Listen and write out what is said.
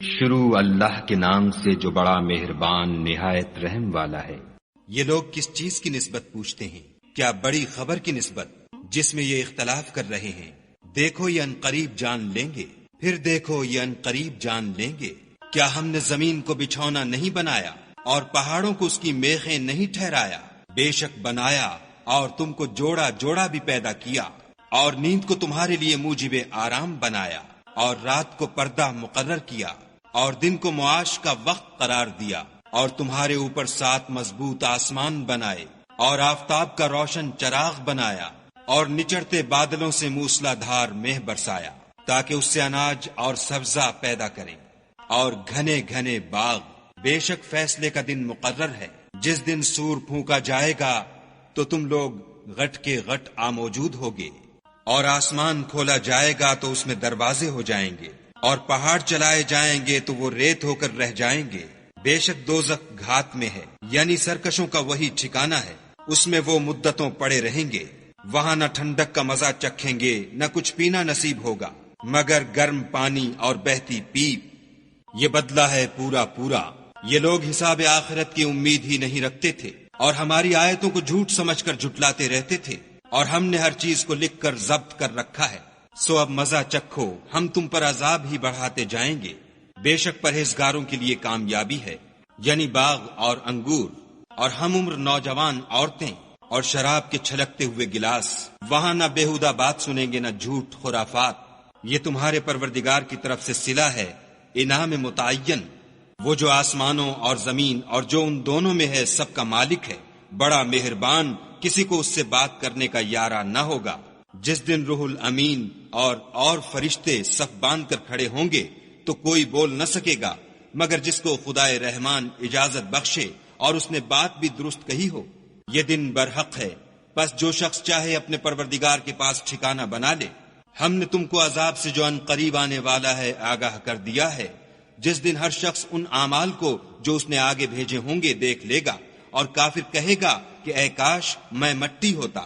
شروع اللہ کے نام سے جو بڑا مہربان نہایت رحم والا ہے۔ یہ لوگ کس چیز کی نسبت پوچھتے ہیں؟ کیا بڑی خبر کی نسبت جس میں یہ اختلاف کر رہے ہیں؟ دیکھو یہ انقریب جان لیں گے، پھر دیکھو یہ انقریب جان لیں گے۔ کیا ہم نے زمین کو بچھونا نہیں بنایا اور پہاڑوں کو اس کی میخیں نہیں ٹھہرایا؟ بے شک بنایا اور تم کو جوڑا جوڑا بھی پیدا کیا، اور نیند کو تمہارے لیے موجب آرام بنایا، اور رات کو پردہ مقرر کیا، اور دن کو معاش کا وقت قرار دیا، اور تمہارے اوپر 7 مضبوط آسمان بنائے، اور آفتاب کا روشن چراغ بنایا، اور نچڑتے بادلوں سے موسلا دھار مہ برسایا تاکہ اس سے اناج اور سبزہ پیدا کریں، اور گھنے گھنے باغ۔ بے شک فیصلے کا دن مقرر ہے، جس دن سور پھونکا جائے گا تو تم لوگ غٹ کے غٹ موجود ہوگے، اور آسمان کھولا جائے گا تو اس میں دروازے ہو جائیں گے، اور پہاڑ چلائے جائیں گے تو وہ ریت ہو کر رہ جائیں گے۔ بے شک دوزخ گھات میں ہے، یعنی سرکشوں کا وہی ٹھکانہ ہے، اس میں وہ مدتوں پڑے رہیں گے۔ وہاں نہ ٹھنڈک کا مزہ چکھیں گے، نہ کچھ پینا نصیب ہوگا مگر گرم پانی اور بہتی پیپ۔ یہ بدلہ ہے پورا پورا۔ یہ لوگ حساب آخرت کی امید ہی نہیں رکھتے تھے، اور ہماری آیتوں کو جھوٹ سمجھ کر جھٹلاتے رہتے تھے، اور ہم نے ہر چیز کو لکھ کر ضبط کر رکھا ہے۔ سو اب مزہ چکھو، ہم تم پر عذاب ہی بڑھاتے جائیں گے۔ بے شک پرہیزگاروں کے لیے کامیابی ہے، یعنی باغ اور انگور، اور ہم عمر نوجوان عورتیں، اور شراب کے چھلکتے ہوئے گلاس۔ وہاں نہ بےہودہ بات سنیں گے، نہ جھوٹ خرافات۔ یہ تمہارے پروردگار کی طرف سے صلہ ہے، انعام متعین۔ وہ جو آسمانوں اور زمین اور جو ان دونوں میں ہے سب کا مالک ہے، بڑا مہربان، کسی کو اس سے بات کرنے کا یارہ نہ ہوگا۔ جس دن روح الامین اور فرشتے صف باندھ کر کھڑے ہوں گے تو کوئی بول نہ سکے گا مگر جس کو خدائے رحمان اجازت بخشے اور اس نے بات بھی درست کہی ہو۔ یہ دن برحق ہے، بس جو شخص چاہے اپنے پروردگار کے پاس ٹھکانہ بنا لے۔ ہم نے تم کو عذاب سے جو ان قریب آنے والا ہے آگاہ کر دیا ہے، جس دن ہر شخص ان اعمال کو جو اس نے آگے بھیجے ہوں گے دیکھ لے گا، اور کافر کہے گا کہ اے کاش میں مٹی ہوتا۔